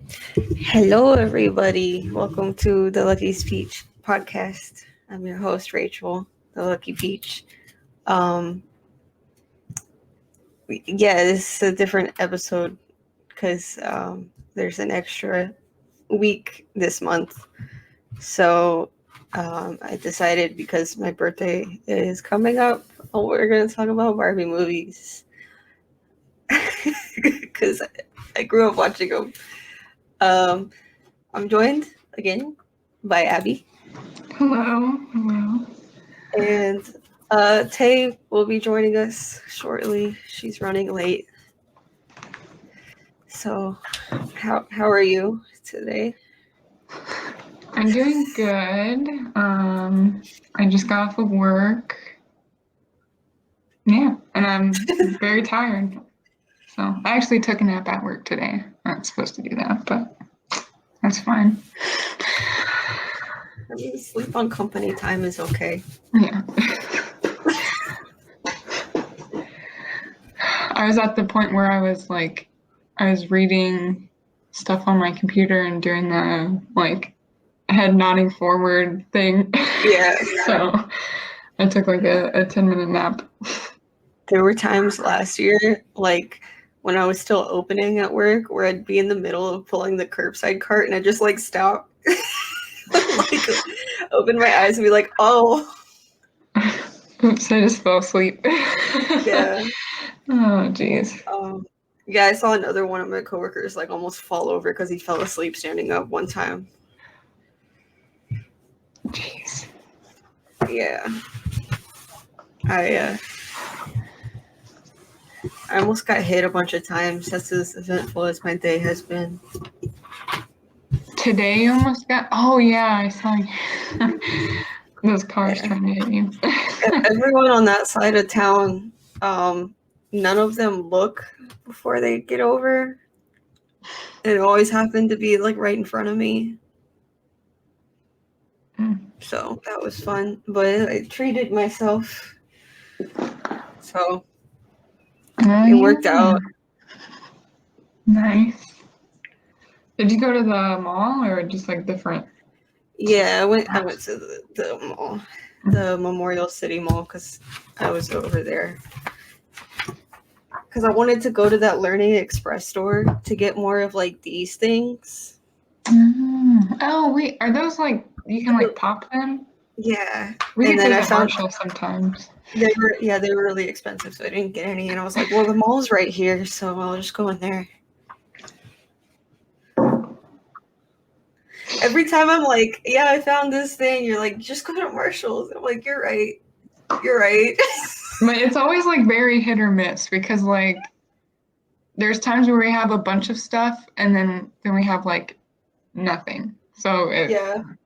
Hello, everybody. Welcome to the Luckiest Peach podcast. I'm your host, Rachel, the Lucky Peach. Um, yeah, this is a different episode because there's an extra week this month. So I decided because my birthday is coming up, we're going to talk about Barbie movies because I grew up watching them. I'm joined again by Abbie. Hello. And Tay will be joining us shortly. She's running late. So, how are you today? I'm doing good. I just got off of work. Yeah, and I'm very tired. So I actually took a nap at work today. I'm not supposed to do that, but that's fine. I mean, sleep on company time is okay. Yeah. I was at the point where I was reading stuff on my computer and doing the head nodding forward thing. Yeah. So I took a 10-minute nap. There were times last year, like when I was still opening at work, where I'd be in the middle of pulling the curbside cart and I'd just stop, open my eyes and be like, oh. Oops, I just fell asleep. Yeah. Oh, jeez. Yeah, I saw another one of my coworkers almost fall over because he fell asleep standing up one time. Jeez. Yeah. I almost got hit a bunch of times. That's as eventful as my day has been. Today you almost got... Oh, yeah, I saw those cars trying to hit you. Everyone on that side of town, none of them look before they get over. It always happened to be right in front of me. So that was fun. But I treated myself. So it worked out. Nice. Did you go to the mall or just different? Yeah, I went to the mall, the Memorial City Mall, because I was over there. Because I wanted to go to that Learning Express store to get more of these things. Oh, wait, are those you can pop them? Yeah. We get those at Marshall sometimes. They were really expensive, so I didn't get any. And I was like, well, the mall's right here, so I'll just go in there. Every time I'm like, yeah, I found this thing, you're like, just go to Marshall's. I'm like, you're right. You're right. But it's always very hit or miss because there's times where we have a bunch of stuff and then we have nothing. So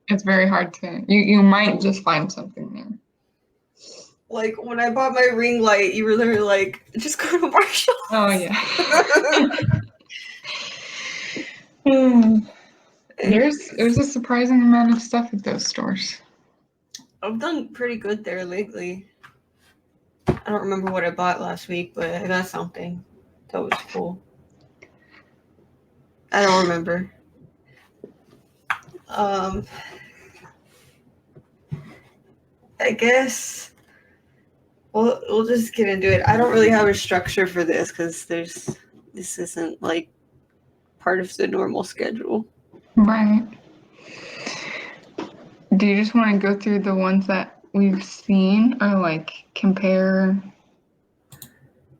it's very hard to you might just find something there. When I bought my ring light, you were literally like, just go to Marshall. Oh yeah. There's a surprising amount of stuff at those stores. I've done pretty good there lately. I don't remember what I bought last week, but I got something that was cool. I don't remember. I guess we'll just get into it. I don't really have a structure for this because this isn't part of the normal schedule. Right. Do you just want to go through the ones that we've seen or compare,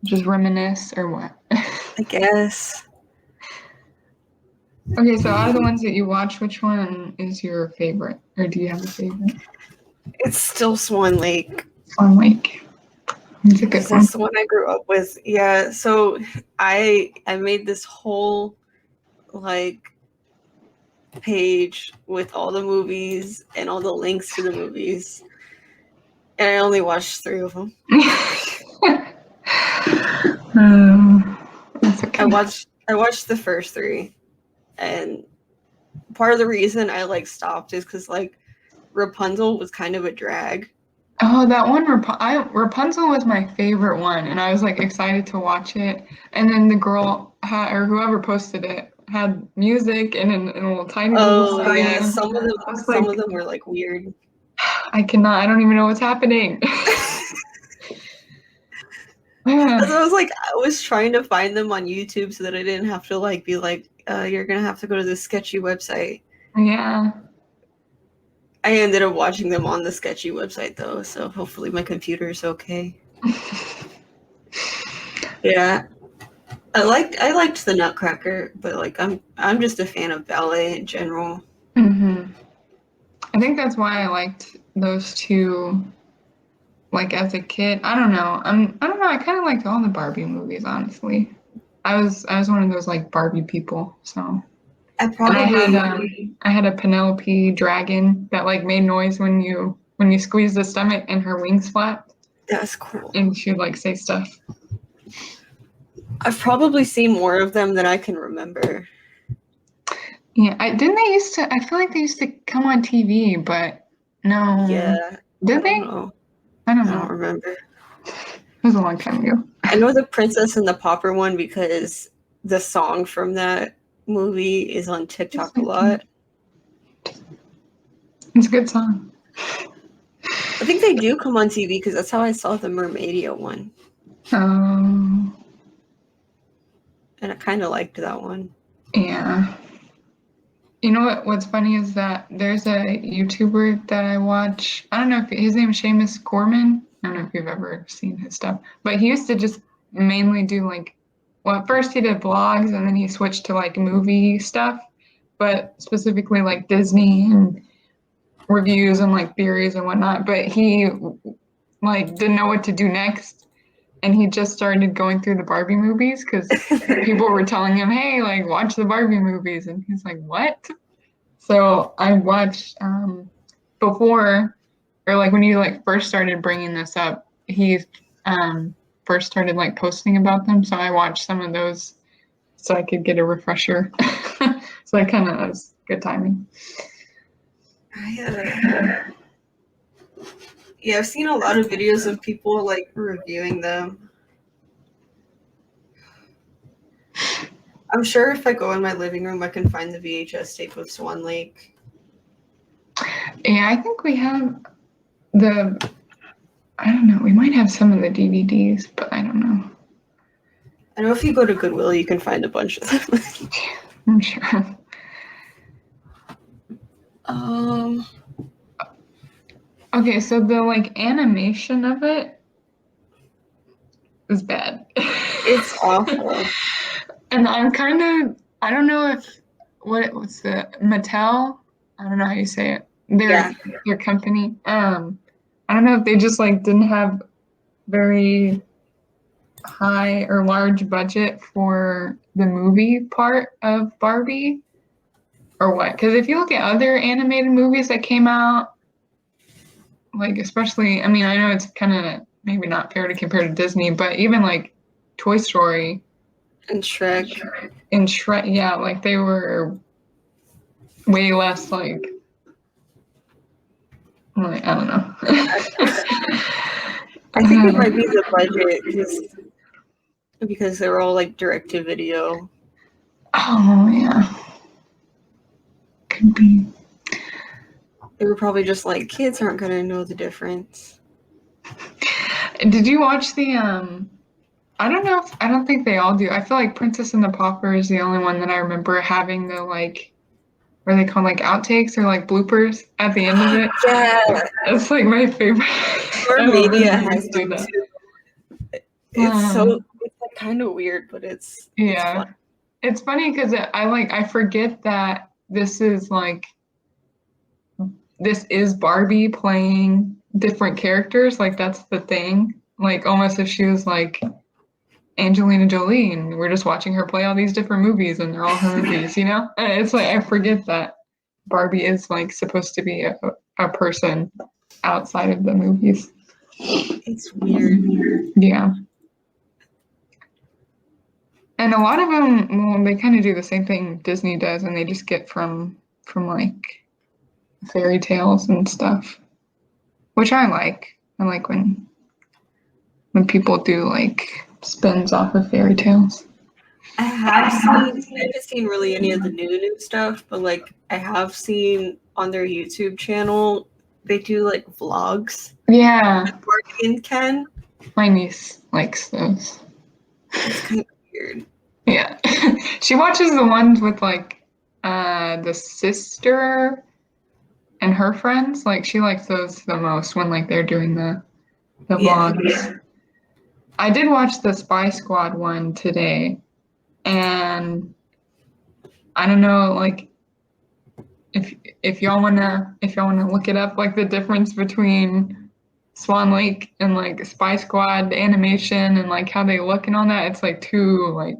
just reminisce or what? I guess. Okay, so out of the ones that you watch, which one is your favorite? Or do you have a favorite? It's still Swan Lake. Swan Lake. It's a good one. That's the one I grew up with. Yeah, so I made this whole page with all the movies and all the links to the movies, and I only watched 3 of them. That's okay. I watched the first 3, and part of the reason I stopped is because Rapunzel was kind of a drag. Oh, that one Rapunzel was my favorite one, and I was excited to watch it. And then the girl or whoever posted it had music and in a little tiny little screen. Yeah, some of them were like weird. I don't even know what's happening. As I was like, I was trying to find them on YouTube so that I didn't have to like be like, you're gonna have to go to this sketchy website. Yeah. I ended up watching them on the sketchy website though, so hopefully my computer's okay. Yeah. I liked the Nutcracker, but like I'm just a fan of ballet in general. Mm-hmm. I think that's why I liked those two. Like as a kid, I don't know. I don't know. I kind of liked all the Barbie movies, honestly. I was one of those like Barbie people. So I probably I had a Penelope dragon that like made noise when you squeeze the stomach and her wings flapped. That's cool. And she'd like say stuff. I've probably seen more of them than I can remember. Yeah, didn't they used to? I feel like they used to come on TV, but no. Yeah. Did they? Know. I don't know. I don't remember. It was a long time ago. I know the Princess and the Pauper one because the song from that movie is on TikTok a lot. It's a good song. I think they do come on TV because that's how I saw the Mermaidia one. Oh. And I kind of liked that one. Yeah. You know what's funny is that there's a YouTuber that I watch. I don't know if his name is Seamus Corman. I don't know if you've ever seen his stuff, but he used to just mainly do like, well, at first he did vlogs and then he switched to like movie stuff, but specifically like Disney and reviews and like theories and whatnot. But he like didn't know what to do next. And he just started going through the Barbie movies because people were telling him, hey, like, watch the Barbie movies. And he's like, what? So I watched before, or like when you like first started bringing this up, he first started like posting about them. So I watched some of those so I could get a refresher. So that kind of was good timing. Yeah, I've seen a lot of videos of people like reviewing them. I'm sure if I go in my living room, I can find the VHS tape of Swan Lake. Yeah, I think we have I don't know, we might have some of the DVDs, but I don't know. I know if you go to Goodwill, you can find a bunch of them. I'm sure. Okay, so the like animation of it is bad. It's awful. And I'm kind of, I don't know if what's the Mattel? I don't know how you say it. Their company. I don't know if they just like didn't have very high or large budget for the movie part of Barbie or what? Because if you look at other animated movies that came out, like especially, I mean, I know it's kind of maybe not fair to compare to Disney, but even like Toy Story and Shrek, yeah, like they were way less like I don't know. I think it might be the budget because they were all like direct to video. Oh yeah, could be. They were probably just like, kids aren't gonna know the difference. Did you watch the I don't think they all do. I feel like Princess and the Pauper is the only one that I remember having the like, what are they called, like outtakes or like bloopers at the end of it. Yeah, it's like my favorite. Media has to do that. It's like kind of weird, but it's fun. It's funny because I forget that this is Barbie playing different characters. Like that's the thing. Like almost if she was like Angelina Jolie and we're just watching her play all these different movies and they're all her movies, you know? And it's like I forget that Barbie is like supposed to be a person outside of the movies. It's weird. Yeah. And a lot of them, well, they kind of do the same thing Disney does, and they just get from like fairy tales and stuff, which I like. I like when people do like spins off of fairy tales. I haven't seen really any of the new stuff, but like I have seen on their YouTube channel, they do like vlogs. Yeah. With Barbie and Ken. My niece likes those. It's kind of weird. Yeah. She watches the ones with like the sister and her friends. Like she likes those the most when like they're doing the vlogs. I did watch the Spy Squad one today, and I don't know, like if y'all wanna look it up, like the difference between Swan Lake and like Spy Squad animation and like how they look and all that, it's like two like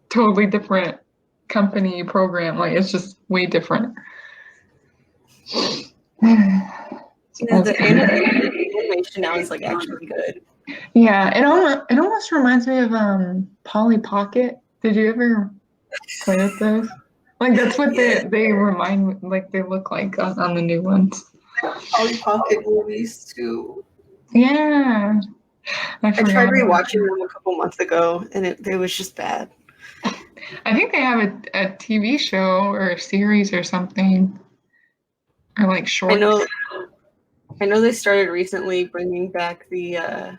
totally different company program. Like it's just way different. The animation now is like actually good. Yeah, it almost reminds me of Polly Pocket. Did you ever play with those? Like that's what they remind me, like they look like on the new ones. Polly Pocket movies too. Yeah. I tried rewatching them a couple months ago, and it was just bad. I think they have a TV show or a series or something, or like short. I know they started recently bringing back the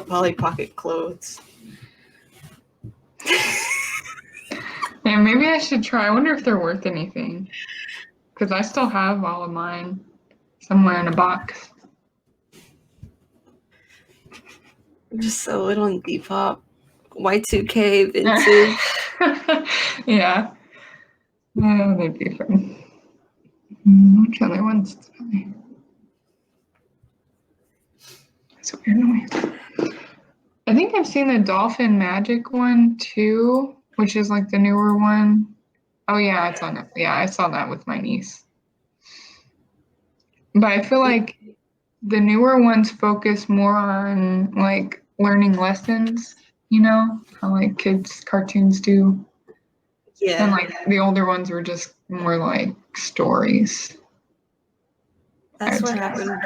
Polly Pocket clothes. Yeah, maybe I should try. I wonder if they're worth anything, because I still have all of mine somewhere in a box. Just sell it on Depop. Y2K vintage. Yeah. They'd be fun. Which other ones? That's a weird noise. I think I've seen the Dolphin Magic one too, which is like the newer one. Oh yeah, it's on it. Yeah, I saw that with my niece. But I feel like the newer ones focus more on like learning lessons, you know, how like kids' cartoons do. Yeah. And like the older ones were just more like stories. That's what happened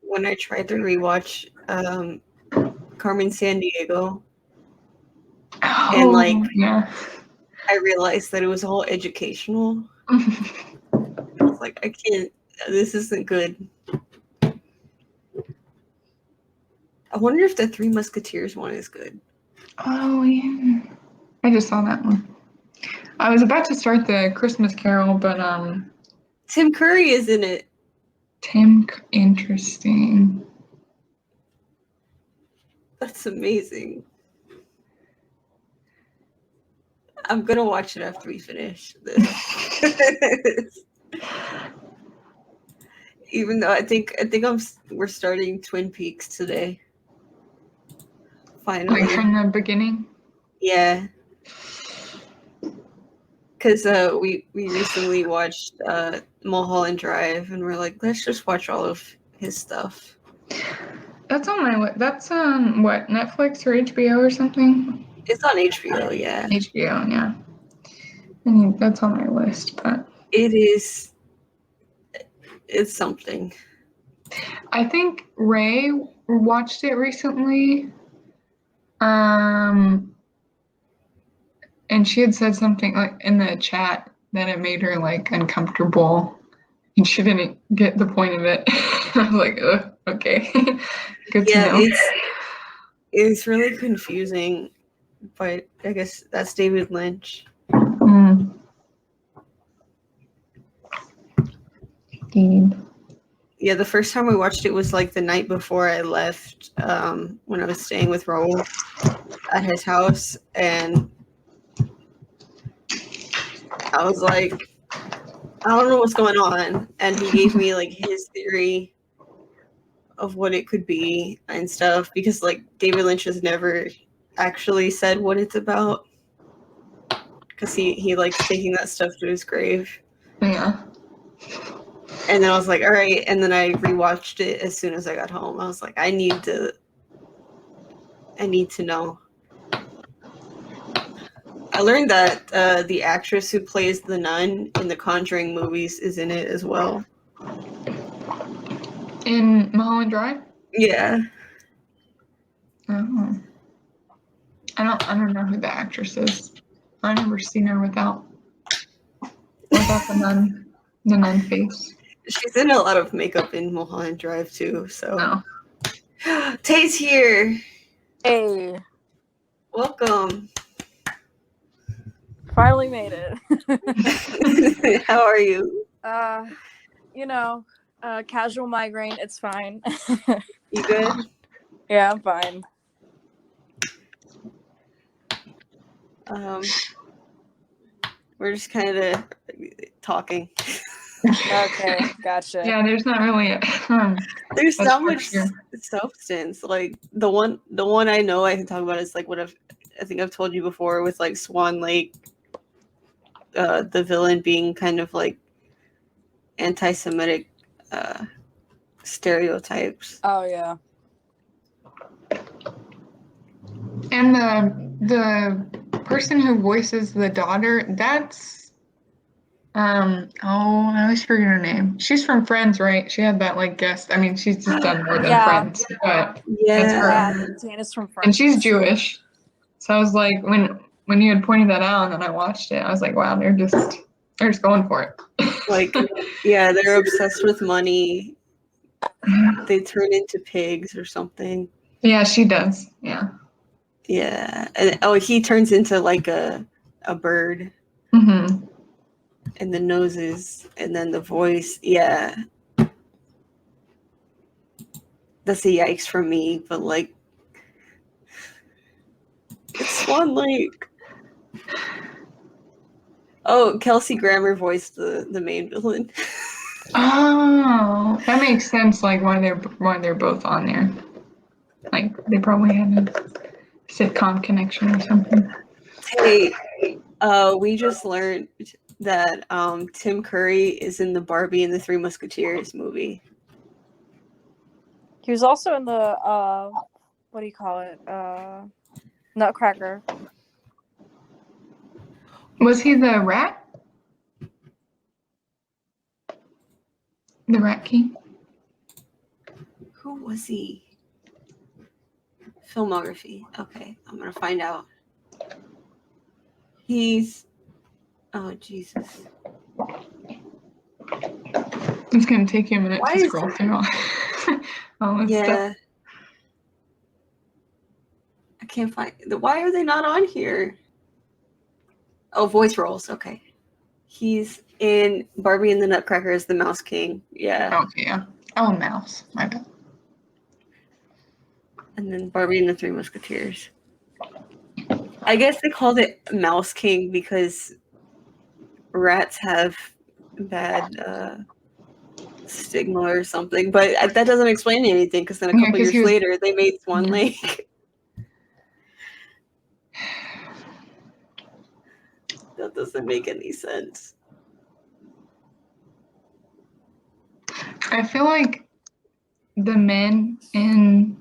when I tried to rewatch Carmen Sandiego. Oh, and like yeah. I realized that it was all educational. I was like, I can't, this isn't good. I wonder if the Three Musketeers one is good. Oh yeah. I just saw that one. I was about to start the Christmas Carol, but Tim Curry is in it. Interesting. That's amazing. I'm gonna watch it after we finish this. Even though I think we're starting Twin Peaks today. Finally. Like from the beginning? Yeah. Because we recently watched Mulholland Drive, and we're like, let's just watch all of his stuff. That's on my list. That's on what, Netflix or HBO or something? It's on HBO, yeah. HBO, yeah. I mean, that's on my list, but it's something. I think Ray watched it recently. And she had said something like in the chat that it made her like uncomfortable, and she didn't get the point of it. I was like, ugh, okay, good to know. It's really confusing, but I guess that's David Lynch. Yeah, the first time we watched it was like the night before I left, when I was staying with Raul at his house, and I was like, I don't know what's going on, and he gave me like his theory of what it could be and stuff, because like David Lynch has never actually said what it's about, because he likes taking that stuff to his grave. Yeah. And then I was like, all right. And then I rewatched it as soon as I got home. I was like, I need to know. I learned that the actress who plays the nun in the Conjuring movies is in it as well. In Mulholland Drive? Yeah. Oh. I don't know who the actress is. I've never seen her without the nun face. She's in a lot of makeup in Mulholland Drive too. So, Tay's here. Hey, welcome. Finally made it. How are you? Casual migraine. It's fine. You good? Yeah, I'm fine. We're just kind of talking. Okay, gotcha. Yeah, there's not really there's not much substance. Like the one I know I can talk about is like what I think I've told you before with like Swan Lake, the villain being kind of like anti-Semitic stereotypes. Oh yeah. And the person who voices the daughter, that's I always forget her name. She's from Friends, right? She had that like guest. I mean, she's just done more than Friends, but it's her. Janice from Friends. And she's Jewish. So I was like, when you had pointed that out and then I watched it, I was like, wow, they're just going for it. Like, yeah, they're obsessed with money. They turn into pigs or something. Yeah, she does. Yeah. Yeah. And, he turns into like a bird. Mm-hmm. And the noses and then the voice. Yeah. That's a yikes from me, but like it's Swan Lake. Oh, Kelsey Grammer voiced the main villain. Oh, that makes sense. Like why they're both on there. Like they probably had a sitcom connection or something. Hey, we just learned that Tim Curry is in the Barbie and the Three Musketeers movie. He was also in the what do you call it? Nutcracker. Was he the rat? The Rat King? Who was he? Filmography. Okay, I'm gonna find out. He's oh Jesus. It's gonna take you a minute to scroll through all this stuff. I can't find why are they not on here? Oh, voice roles, okay. He's in Barbie and the Nutcracker as the Mouse King. Yeah. Okay, yeah. Oh, Mouse. My bad. And then Barbie and the Three Musketeers. I guess they called it Mouse King because rats have bad stigma or something. But that doesn't explain anything because then a couple years later they made Swan Lake. That doesn't make any sense. I feel like the men in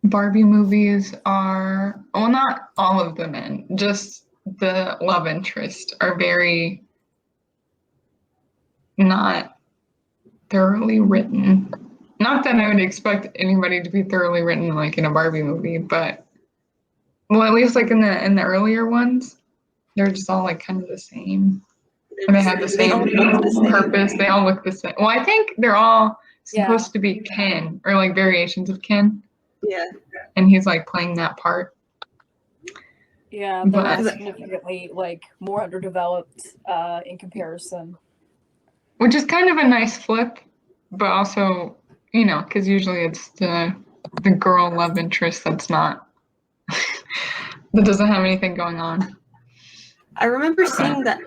Barbie movies are, well, not all of the men, just the love interest are very not thoroughly written. Not that I would expect anybody to be thoroughly written like in a Barbie movie, but well, at least like in the earlier ones, they're just all like kind of the same. And they have the same purpose. They all look the same. Well, I think they're all supposed to be Ken or like variations of Ken. Yeah. And he's like playing that part. Yeah, they're significantly like more underdeveloped in comparison. Which is kind of a nice flip, but also, you know, because usually it's the girl love interest that's not that doesn't have anything going on. I remember seeing that.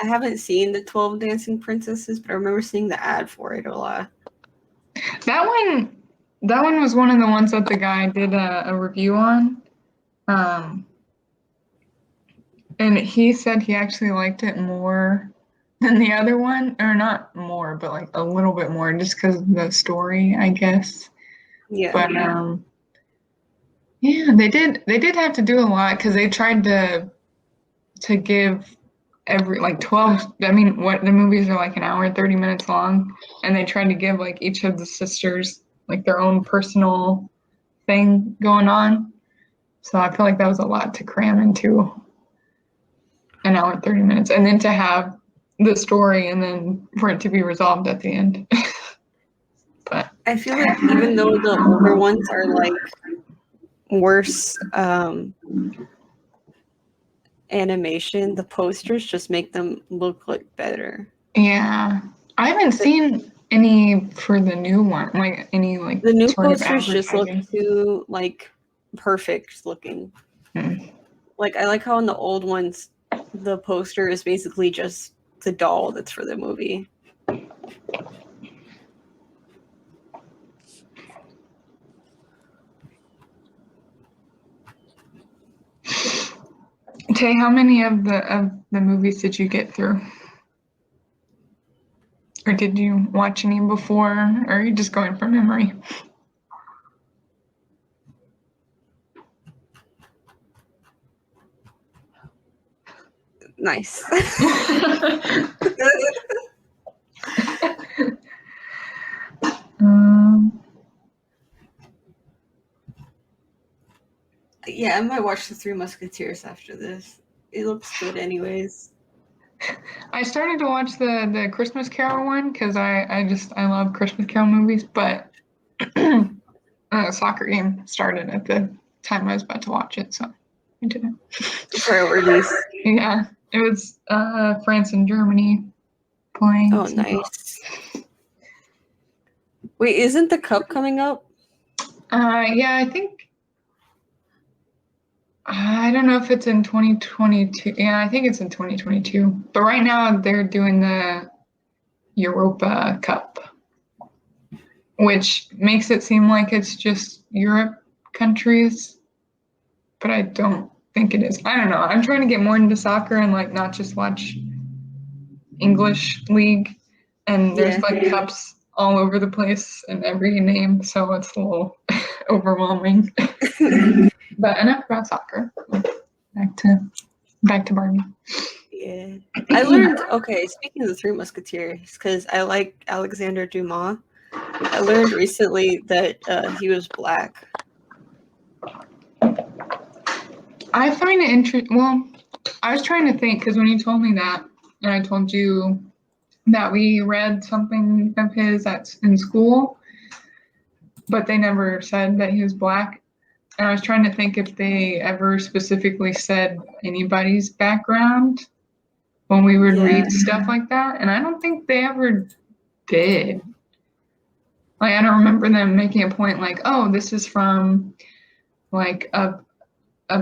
I haven't seen the 12 Dancing Princesses, but I remember seeing the ad for it a lot. That one was one of the ones that the guy did a review on. And he said he actually liked it more than the other one, or not more, but like a little bit more, just because of the story, I guess. Yeah. But yeah, they did have to do a lot because they tried to give every like 12. I mean, what the movies are like an hour and 30 minutes long, and they tried to give like each of the sisters like their own personal thing going on. So I feel like that was a lot to cram into an hour and 30 minutes. And then to have the story and then for it to be resolved at the end. But I feel like even though the older ones are like worse animation, the posters just make them look like better. yeah. I haven't seen any for the new one, like any like the new sort posters just look too like perfect looking. Like I like how in the old ones the poster is basically just the doll that's for the movie. Tay, how many of the movies did you get through? Or did you watch any before? Or are you just going from memory? Nice. Yeah, I might watch The Three Musketeers after this. It looks good anyways. I started to watch the Christmas Carol one because I love Christmas Carol movies, but a soccer game started at the time I was about to watch it, so I didn't. Priorities. Yeah, it was France and Germany playing. Oh, nice. Wait, isn't the cup coming up? Yeah, I don't know if it's in 2022. Yeah, I think it's in 2022. But right now they're doing the Europa Cup, which makes it seem like it's just Europe countries, but I don't think it is. I don't know. I'm trying to get more into soccer and like not just watch English league, and there's like cups all over the place and every name, so it's a little overwhelming. But enough about soccer. Back to Barbie. Yeah, I learned. Okay, speaking of the Three Musketeers, because I like Alexander Dumas. I learned recently that he was black. I find it interesting. Well, I was trying to think because when you told me that, and I told you that we read something of his that's in school, but they never said that he was black. And I was trying to think if they ever specifically said anybody's background when we would read stuff like that. And I don't think they ever did. Like, I don't remember them making a point like, oh, this is from like a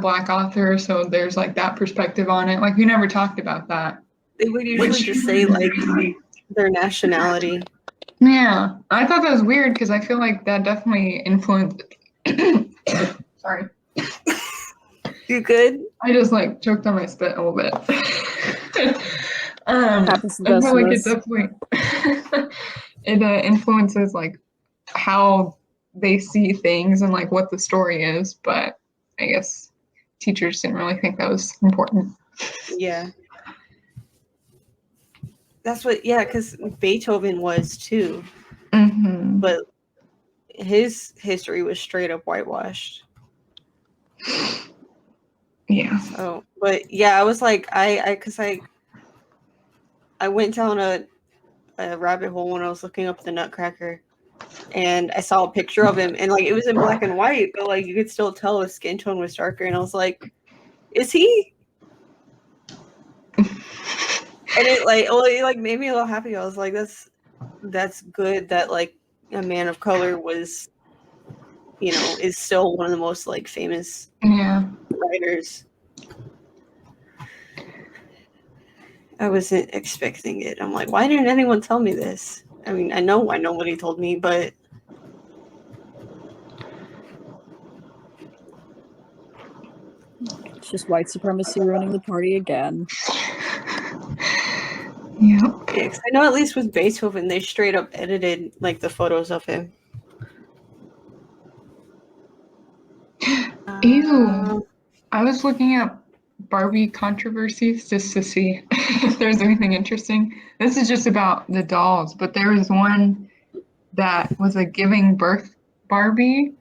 black author, so there's like that perspective on it. Like, we never talked about that. They would usually just say like their nationality. Yeah, I thought that was weird because I feel like that definitely influenced. Sorry. You good? I just like choked on my spit a little bit. Happens to I feel like us. it definitely it influences like how they see things and like what the story is, but I guess teachers didn't really think that was important. Yeah. That's what, because Beethoven was too. Mm-hmm. But his history was straight up whitewashed. Yeah. So, but yeah, I was like, I went down a rabbit hole when I was looking up the Nutcracker, and I saw a picture of him, and like it was in black and white, but like you could still tell his skin tone was darker, and I was like, is he? And it made me a little happy. I was like, that's good that like a man of color was, is still one of the most like famous writers. I wasn't expecting it. I'm like, why didn't anyone tell me this? I mean, I know why nobody told me, but it's just white supremacy running the party again. Yep. Yeah, 'cause I know at least with Beethoven, they straight up edited like the photos of him. Ew. I was looking up Barbie controversies just to see if there's anything interesting. This is just about the dolls, but there was one that was a giving birth Barbie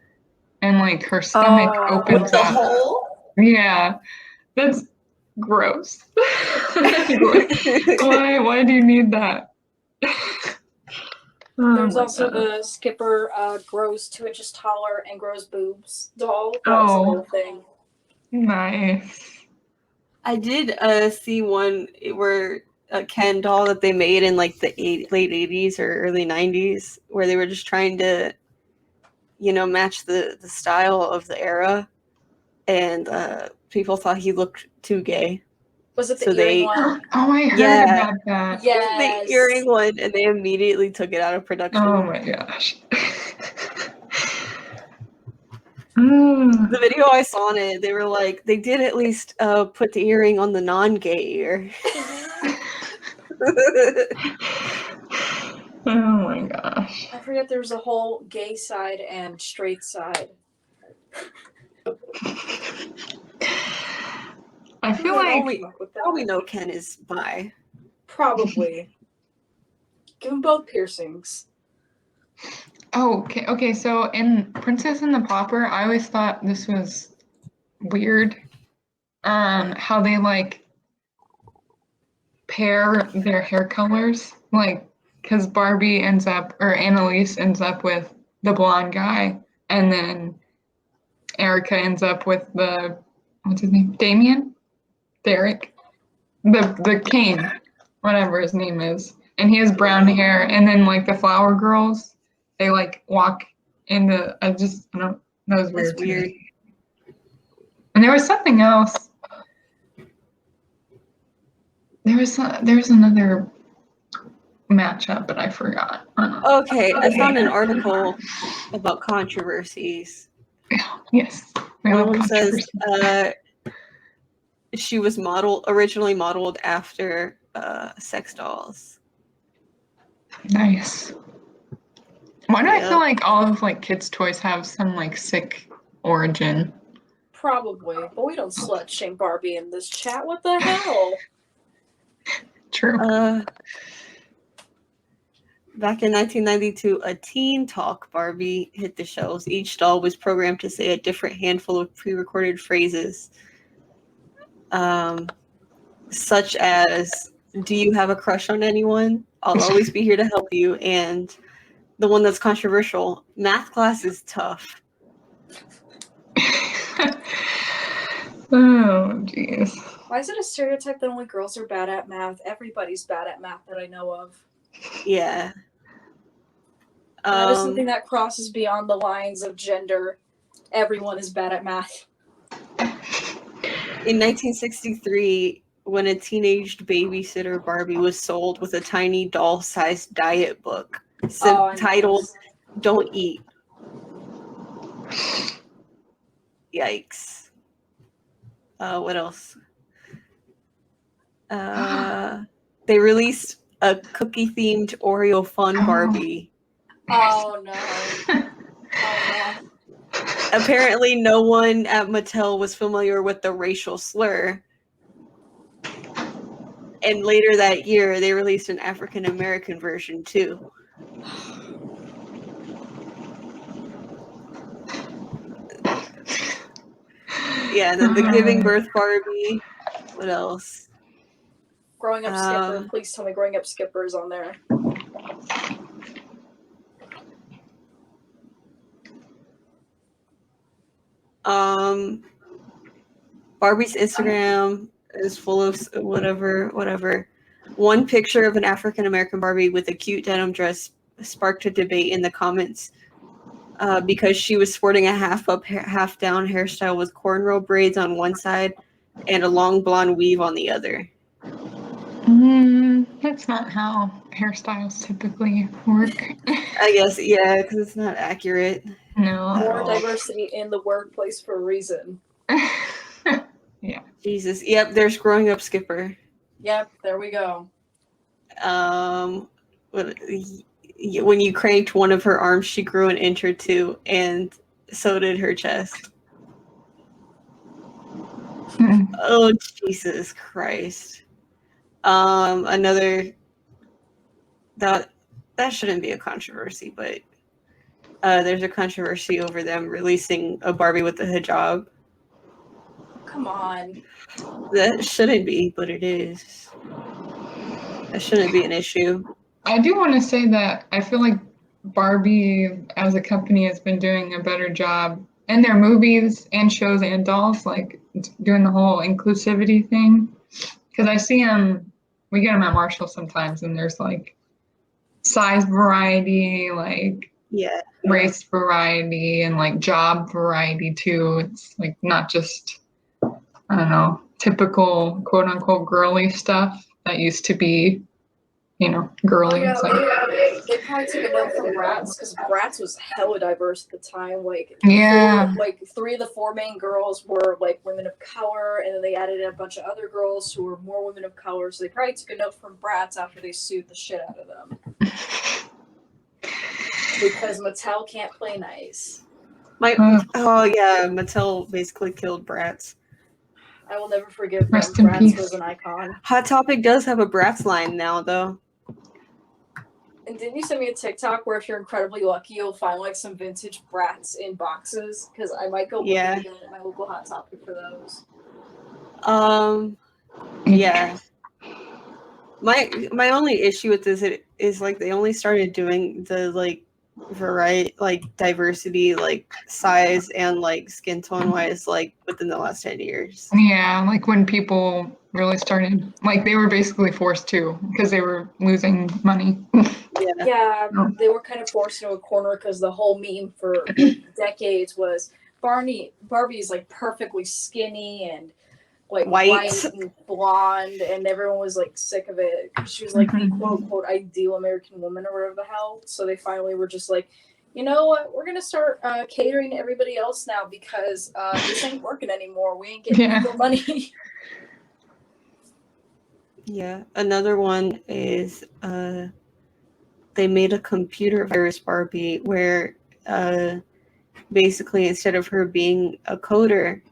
and like her stomach opens with the up. hole. Yeah, that's gross. Why do you need that? There's also the Skipper grows 2 inches taller and grows boobs doll. That was the whole thing. Nice. I did see one where a Ken doll that they made in like the late 80s or early 90s, where they were just trying to, match the style of the era, and people thought he looked too gay. Was it the earring one? Oh, I heard about that. Yes. The earring one, and they immediately took it out of production. Oh my gosh. The video I saw on it, they were like, they did at least put the earring on the non-gay ear. Oh my gosh. I forget there was a whole gay side and straight side. I feel like we know Ken is bi. Probably. Give them both piercings. Oh, okay. So in Princess and the Pauper, I always thought this was weird. How they like pair their hair colors, like, because Barbie ends up, or Annalise ends up with the blonde guy, and then Erica ends up with what's his name? Damien? Derek? The king, whatever his name is. And he has brown hair, and then like the flower girls, they like walk in the, I don't, that was weird. That's weird. And there was something else. There was another matchup, but I forgot. Okay, I found an article about controversies. Yes. One of them says she was originally modeled after sex dolls. Nice. Why do I feel like all of like kids' toys have some like sick origin? Probably, but we don't slut shame Barbie in this chat. What the hell? True. Back in 1992, a Teen Talk Barbie hit the shelves. Each doll was programmed to say a different handful of pre-recorded phrases, such as, "Do you have a crush on anyone? I'll always be here to help you." And the one that's controversial, "Math class is tough." Oh, jeez. Why is it a stereotype that only girls are bad at math? Everybody's bad at math that I know of. Yeah. That is something that crosses beyond the lines of gender. Everyone is bad at math. In 1963, when a teenaged babysitter Barbie was sold with a tiny doll-sized diet book titled "Don't Eat." Yikes. What else? They released a cookie-themed Oreo Fun Barbie. Oh no. Oh no. Apparently, no one at Mattel was familiar with the racial slur. And later that year, they released an African-American version, too. Yeah, and then the Giving Birth Barbie. What else? Growing Up Skipper. Please tell me Growing Up Skipper is on there. Barbie's Instagram is full of whatever. One picture of an African-American Barbie with a cute denim dress sparked a debate in the comments because she was sporting a half-up, half-down hairstyle with cornrow braids on one side and a long blonde weave on the other. That's not how hairstyles typically work. I guess, yeah, because it's not accurate. No. More diversity in the workplace for a reason. Yeah. Jesus. Yep, there's Growing Up Skipper. Yep, there we go. When you cranked one of her arms, she grew an inch or two, and so did her chest. Oh, Jesus Christ. Another that shouldn't be a controversy, but there's a controversy over them releasing a Barbie with a hijab. Come on. That shouldn't be, but it is. That shouldn't be an issue. I do want to say that I feel like Barbie as a company has been doing a better job in their movies and shows and dolls, like doing the whole inclusivity thing. Because I see them, we get them at Marshall sometimes, and there's like size variety, like race variety, and like job variety too. It's like not just, I don't know, typical quote unquote girly stuff that used to be, girly. Yeah, they probably took a note from Bratz because Bratz was hella diverse at the time. Like, three of the four main girls were like women of color, and then they added a bunch of other girls who were more women of color. So they probably took a note from Bratz after they sued the shit out of them because Mattel can't play nice. Mattel basically killed Bratz. I will never forgive them. Bratz was an icon. Hot Topic does have a Bratz line now, though. And didn't you send me a TikTok where if you're incredibly lucky, you'll find like some vintage Bratz in boxes? Because I might go look at my local Hot Topic for those. Yeah. My only issue with this is like they only started doing the like variety, like diversity, like size and like skin tone wise, like within the last 10 years. Yeah, like when people really started, like they were basically forced to because they were losing money. Yeah, they were kind of forced into a corner because the whole meme for decades was Barbie's like perfectly skinny and like white and blonde, and everyone was like sick of it. She was like the quote unquote ideal American woman or whatever the hell. So they finally were just like, you know what, we're gonna start catering to everybody else now because this ain't working anymore. We ain't getting any more money. Yeah, another one is they made a computer virus Barbie where basically instead of her being a coder,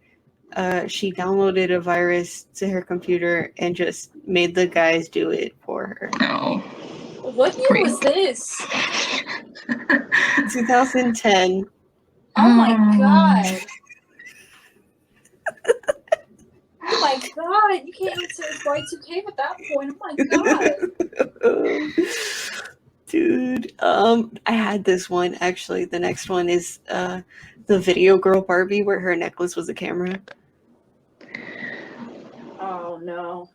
she downloaded a virus to her computer and just made the guys do it for her. No. What year was this? 2010. Oh my god. Oh my god. You can't even say it's Y2K at that point. Oh my god. Dude, I had this one actually. The next one is the video girl Barbie where her necklace was a camera. Oh no.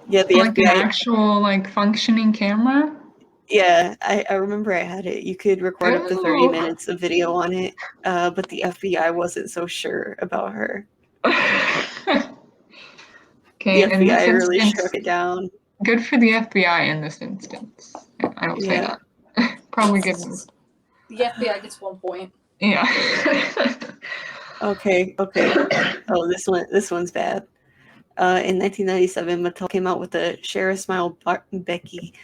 Yeah, the like FBI. An actual like functioning camera? Yeah, I remember I had it. You could record up to 30 minutes of video on it, but the FBI wasn't so sure about her. Okay, the FBI really struck it down. Good for the FBI in this instance. I don't say that. Probably good. The FBI gets 1 point. Yeah. Okay. Oh, this one's bad. In 1997, Mattel came out with the Share a Smile Becky,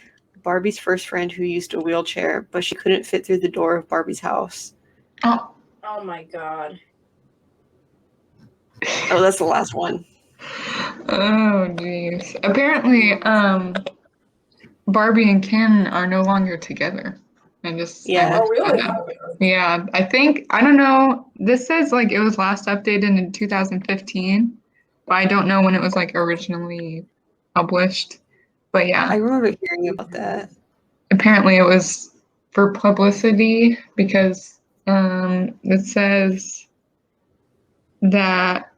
Barbie's first friend who used a wheelchair, but she couldn't fit through the door of Barbie's house. Oh my god. Oh, that's the last one. Oh, jeez. Apparently, Barbie and Ken are no longer together. Oh, really? Yeah, I think, I don't know. This says like it was last updated in 2015, but I don't know when it was like originally published. But yeah. I remember hearing about that. Apparently it was for publicity because it says that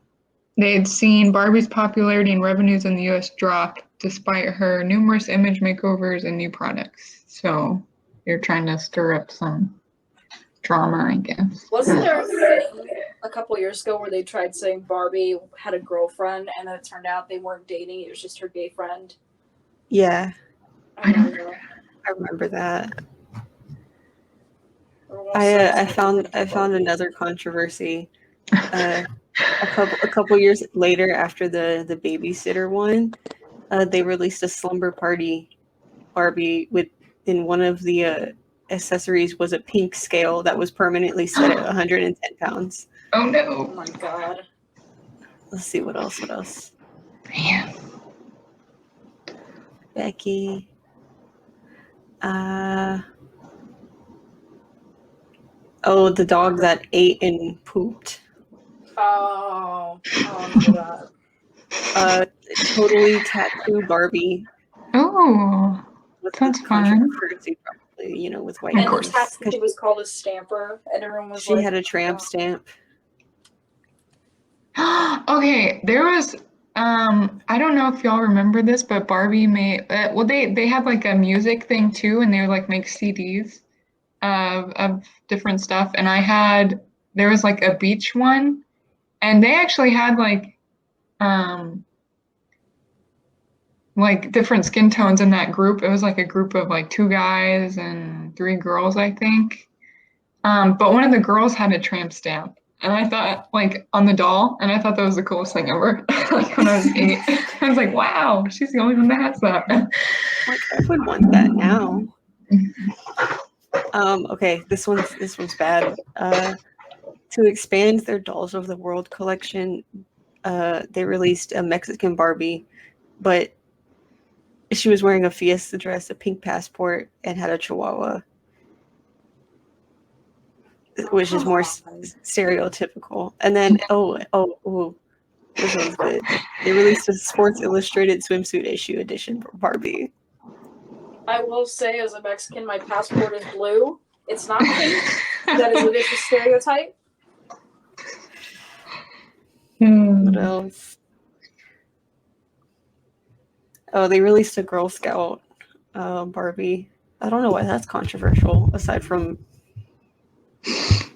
they had seen Barbie's popularity and revenues in the US drop despite her numerous image makeovers and new products. So you're trying to stir up some drama, I guess. Wasn't there a thing a couple years ago where they tried saying Barbie had a girlfriend and then it turned out they weren't dating, it was just her gay friend? Yeah. I don't know. I remember that. I found another controversy. A couple years later, after the babysitter one, they released a slumber party Barbie in one of the accessories was a pink scale that was permanently set at 110 pounds. Oh no! Oh my god! Let's see what else. Yeah. Becky. Oh, the dog that ate and pooped. Oh, I remember that. Totally tattoo Barbie. Oh, With sounds fun. controversy, probably, you know, with white Of And her course. tattoo was called a stamper, and everyone was She like, had a tramp stamp. Okay, there was I don't know if y'all remember this, but Barbie made well they had like a music thing too, and they would like make CDs of different stuff, and there was like a beach one, and they actually had um like different skin tones in that group. It was like a group of like 2 guys and 3 girls, I think. But one of the girls had a tramp stamp, and I thought, like, on the doll, and I thought that was the coolest thing ever. Like when I was 8, I was like, "Wow, she's the only one that has that." Like, I would want that now. Okay, this one's bad. To expand their Dolls of the World collection, they released a Mexican Barbie, but she was wearing a Fiesta dress, a pink passport, and had a Chihuahua, which is more stereotypical. And then, this one's good. They released a Sports Illustrated swimsuit issue edition for Barbie. I will say, as a Mexican, my passport is blue. It's not pink. That is a vicious stereotype. What else? Oh, they released a Girl Scout Barbie. I don't know why that's controversial, aside from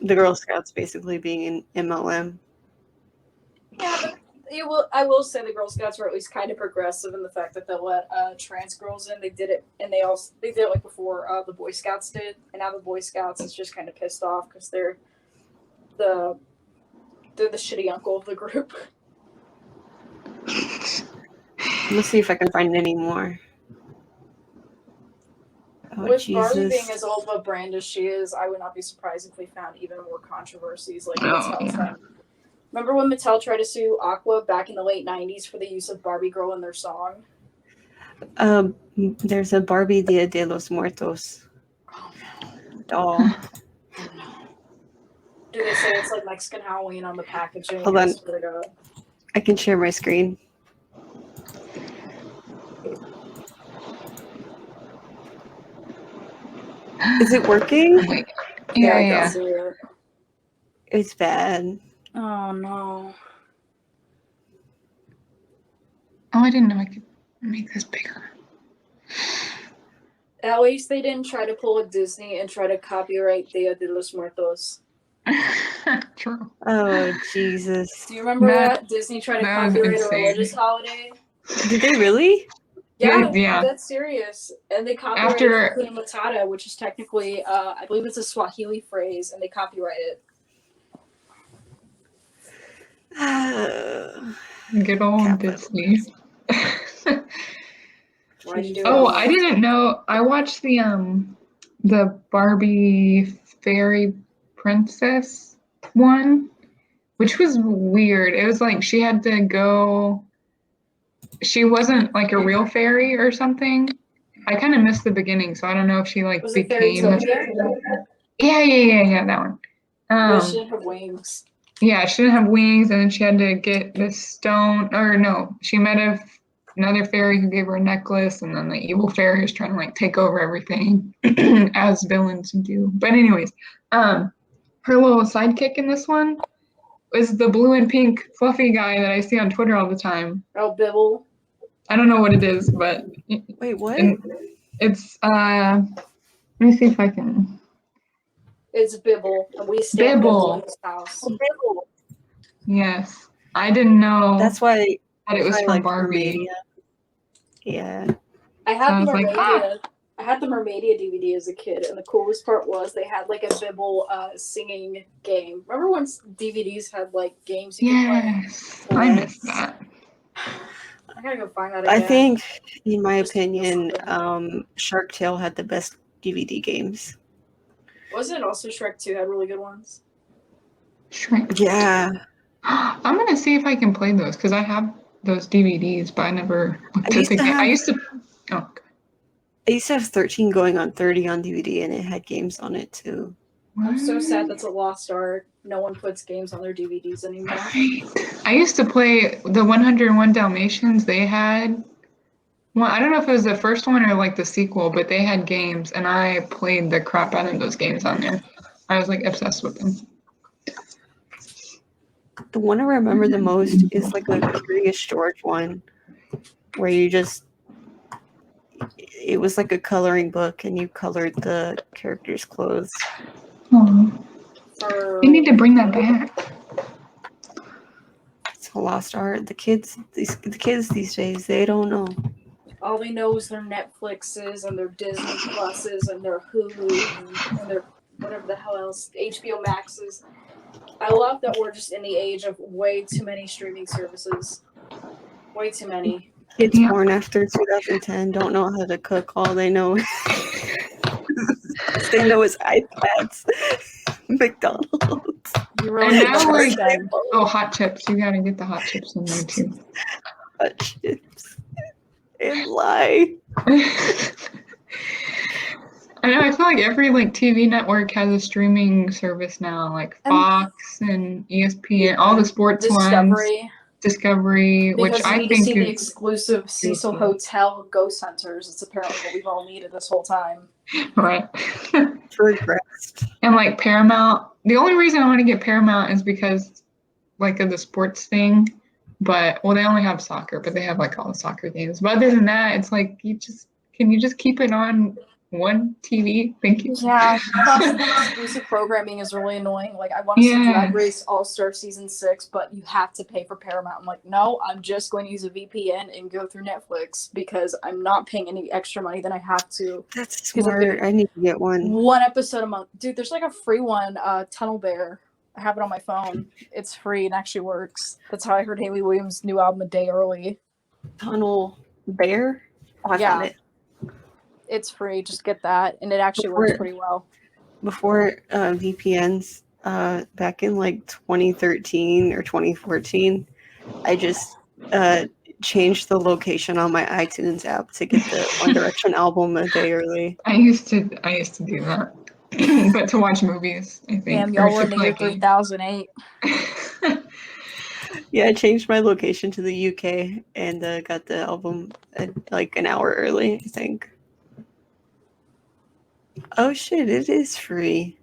the Girl Scouts basically being an MLM. Yeah, but I will say the Girl Scouts were at least kind of progressive in the fact that they let trans girls in. They did it, and they did it like before the Boy Scouts did, and now the Boy Scouts is just kind of pissed off because they're the shitty uncle of the group. Let's see if I can find any more. With Jesus. Barbie being as old of a brand as she is, I would not be surprised if we found even more controversies like Mattel's thing. Remember when Mattel tried to sue Aqua back in the late 90s for the use of Barbie Girl in their song? There's a Barbie Dia de los Muertos doll. Do they say it's like Mexican Halloween on the packaging? Hold on. I I can share my screen. Is it working? Yeah. It's bad. Oh no. Oh, I didn't know I could make this bigger. At least they didn't try to pull a Disney and try to copyright Dia de los Muertos. True. Oh, Jesus. Do you remember that? Disney tried to copyright a religious holiday? Did they really? Yeah. That's serious. And they copyrighted Hakuna Matata, which is technically, I believe it's a Swahili phrase, and they copyright it. Good old Disney. Why'd you do Oh, I didn't know. I watched the Barbie Fairy Princess one, which was weird. It was like she had to go. She wasn't like a real fairy or something. I kind of missed the beginning, so I don't know if she like became. Yeah, that one. She didn't have wings. Yeah, she didn't have wings, and then she had to get this stone. Or no, she met another fairy who gave her a necklace, and then the evil fairy was trying to like take over everything, as villains do. But anyways, her little sidekick in this one is the blue and pink fluffy guy that I see on Twitter all the time. Oh, Bibble. I don't know what it is, but wait, what? It's let me see if I can. It's Bibble. We stand Bibble in this house. Oh, Bibble. Yes, I didn't know. That's why that it was from Barbie. Yeah. I had the Mermaidia DVD as a kid, and the coolest part was they had like a Bibble singing game. Remember when DVDs had like games you could play? Yes, I missed that. I gotta go find that again. I think, in my opinion, Shark Tale had the best DVD games. Wasn't it also Shrek 2 had really good ones? Shrek. Yeah. I'm gonna see if I can play those because I have those DVDs, but I never looked at the game. I used to have 13 going on 30 on DVD, and it had games on it too. I'm so sad that's a lost art. No one puts games on their DVDs anymore. Right. I used to play the 101 Dalmatians. They had, well, I don't know if it was the first one or like the sequel, but they had games, and I played the crap out of those games on there. I was like obsessed with them. The one I remember the most is like the Curious George one, where you just, it was like a coloring book and you colored the characters' clothes. Oh, we need to bring that back. It's a lost art. The kids these days, they don't know. All they know is their Netflixes and their Disney Pluses and their Hulu and their whatever the hell else, HBO Maxes. I love that we're just in the age of way too many streaming services. Way too many. Kids born after 2010 don't know how to cook. All they know is iPads, McDonald's. You really now like hot chips. You gotta get the hot chips in there too. Hot chips and lie. I know. I feel like every like TV network has a streaming service now, like Fox and ESPN, all the sports ones. Discovery, because which I need think to see the exclusive Cecil Hotel ghost hunters. It's apparently what we've all needed this whole time. Right. Regressed. And like Paramount. The only reason I want to get Paramount is because like of the sports thing. But well, they only have soccer, but they have like all the soccer games. But other than that, it's like can you just keep it on one TV? Thank you. Yeah, exclusive programming is really annoying. Like, I want to see Drag Race All-Star Season 6, but you have to pay for Paramount. I'm like, no, I'm just going to use a VPN and go through Netflix because I'm not paying any extra money than I have to. That's smart. I need to get one. One episode a month. Dude, there's like a free one, Tunnel Bear. I have it on my phone. It's free and actually works. That's how I heard Haley Williams' new album a day early. Tunnel Bear? Oh, I found it. It's free. Just get that, and it actually works pretty well. Before VPNs, back in like 2013 or 2014, I just changed the location on my iTunes app to get the One Direction album a day early. I used to do that, but to watch movies, I think. Damn, y'all were in the year 3008. Yeah, I changed my location to the UK and got the album like an hour early, I think. Oh shit, it is free.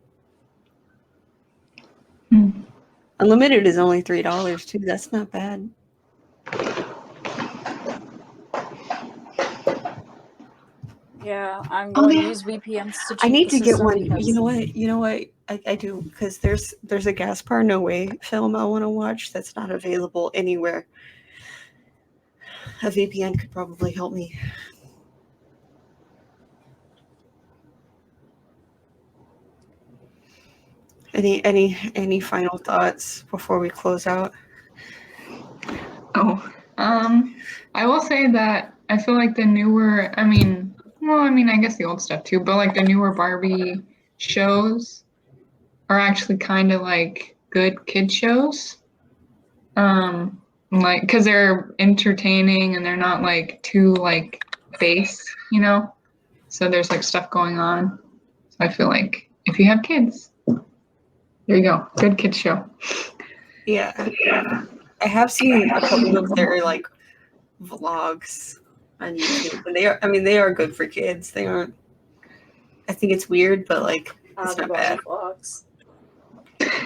Unlimited is only $3 too. That's not bad. Yeah, I'm going to use VPNs to cheat. I need to get one. You know what? I do, because there's a Gaspar Noé film I want to watch that's not available anywhere. A VPN could probably help me. Any final thoughts before we close out? I will say that I feel like the newer, I guess the old stuff too, but like the newer Barbie shows are actually kind of like good kid shows. Like, because they're entertaining and they're not like too like base, you know? So there's like stuff going on. So I feel like if you have kids, there you go. Good kids show. Yeah. I have seen a couple of their like vlogs on YouTube. And they are good for kids. They aren't, I think it's weird, but like it's not bad. Vlogs.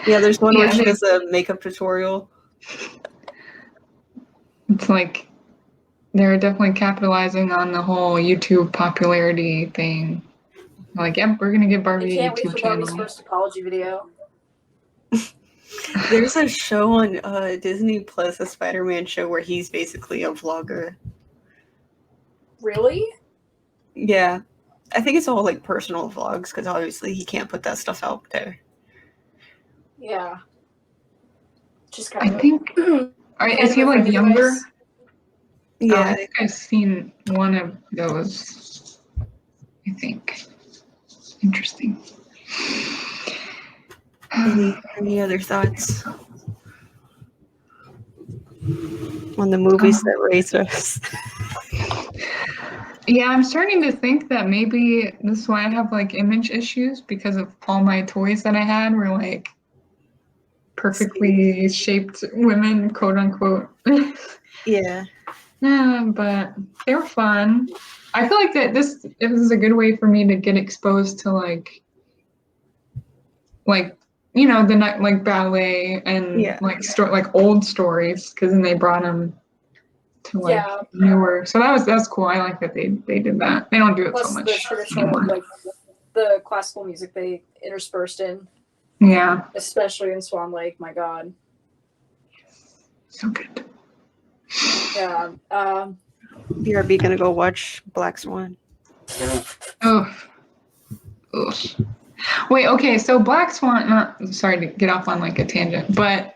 Yeah, there's one where she does a makeup tutorial. It's like they're definitely capitalizing on the whole YouTube popularity thing. Like, yep, we're gonna give Barbie a YouTube channel. Barbie's first apology video. There's a show on Disney Plus, a Spider-Man show where he's basically a vlogger. Really? Yeah. I think it's all like personal vlogs because obviously he can't put that stuff out there. Yeah. Just kind of. I think. Is he like younger? Yeah. I think I've seen one of those. I think. Interesting. Any other thoughts on the movies that raised us? Yeah, I'm starting to think that maybe this is why I have like image issues because of all my toys that I had were like perfectly shaped women, quote unquote. Yeah. Yeah, but they were fun. I feel like that this is a good way for me to get exposed to like the night like ballet and like old stories because then they brought them to like newer. So that's cool. I like that they did that. They don't do it Plus so much the traditional anymore. like the classical music they interspersed in. Yeah. Especially in Swan Lake, my God. So good. Yeah. BRB gonna go watch Black Swan. Oh. Wait, okay, so Black Swan, not sorry to get off on like a tangent, but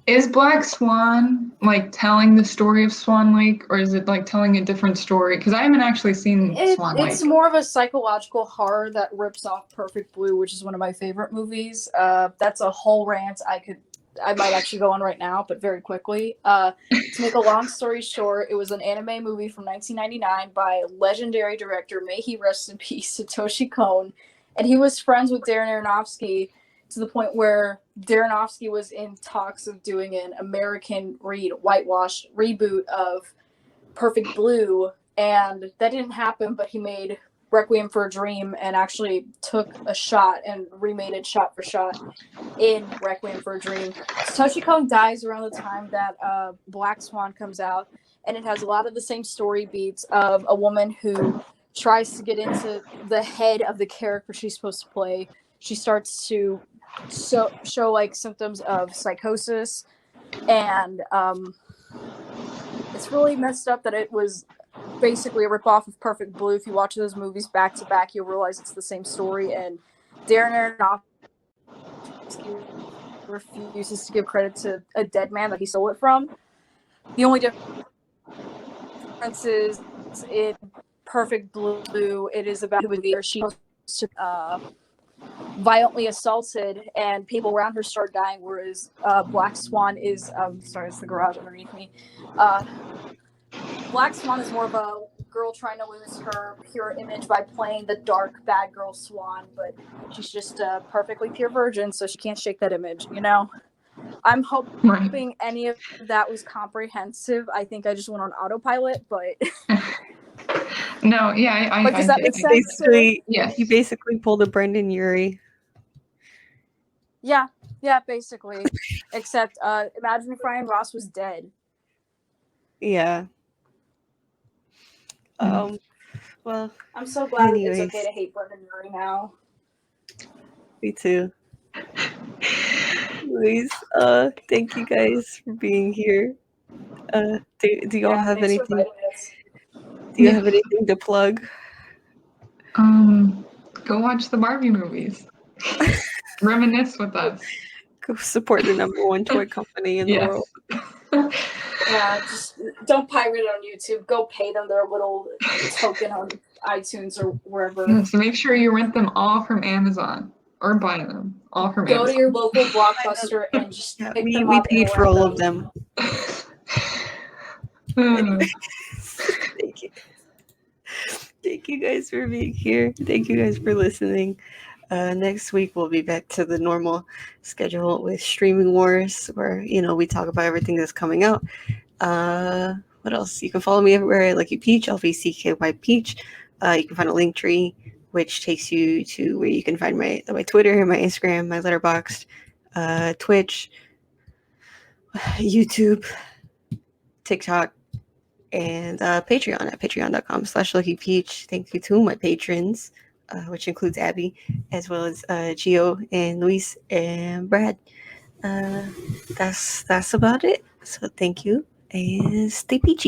is Black Swan like telling the story of Swan Lake or is it like telling a different story? Because I haven't actually seen Swan Lake. It's more of a psychological horror that rips off Perfect Blue, which is one of my favorite movies. That's a whole rant I might actually go on right now, but very quickly. To make a long story short, it was an anime movie from 1999 by legendary director, may he rest in peace, Satoshi Kon, and he was friends with Darren Aronofsky to the point where Darren Aronofsky was in talks of doing an American whitewash reboot of Perfect Blue, and that didn't happen, but he made Requiem for a Dream and actually took a shot and remade it shot for shot in Requiem for a Dream. Satoshi Kon dies around the time that Black Swan comes out, and it has a lot of the same story beats of a woman who tries to get into the head of the character she's supposed to play. She starts to show like symptoms of psychosis, and it's really messed up that it was basically a ripoff of Perfect Blue. If you watch those movies back to back, you'll realize it's the same story. And Darren Aronofsky refuses to give credit to a dead man that he stole it from. The only difference is in Perfect Blue, it is about who she was violently assaulted and people around her start dying, whereas Black Swan is sorry, it's the garage underneath me. Black Swan is more of a girl trying to lose her pure image by playing the dark bad girl Swan, but she's just a perfectly pure virgin, so she can't shake that image, you know? I'm hoping any of that was comprehensive. I think I just went on autopilot, but no, yeah, I does that make sense? Basically, yes. You basically pulled a Brendan Urie. Yeah, basically. Except, imagine if Ryan Ross was dead. Yeah. Well, I'm so glad it's okay to hate Brendan Urie now. Me too. Anyways, thank you guys for being here. Do y'all have anything? Do you have anything to plug? Go watch the Barbie movies. Reminisce with us. Go support the #1 toy company in the world. Yeah, just don't pirate it on YouTube. Go pay them their little token on iTunes or wherever. So make sure you rent them all from Amazon or buy them all from Amazon. Go to your local Blockbuster and just pick them up. We paid for all of them. Thank you. Thank you guys for being here. Thank you guys for listening. Next week we'll be back to the normal schedule with Streaming Wars, where we talk about everything that's coming out. What else? You can follow me everywhere at Lucky Peach, LVCKY Peach. You can find a link tree which takes you to where you can find my Twitter, my Instagram, my Letterboxd, Twitch, YouTube, TikTok, and Patreon at patreon.com/LuckyPeach. Thank you to my patrons, which includes Abbie, as well as Gio and Luis and Brad. That's about it. So thank you and stay peachy.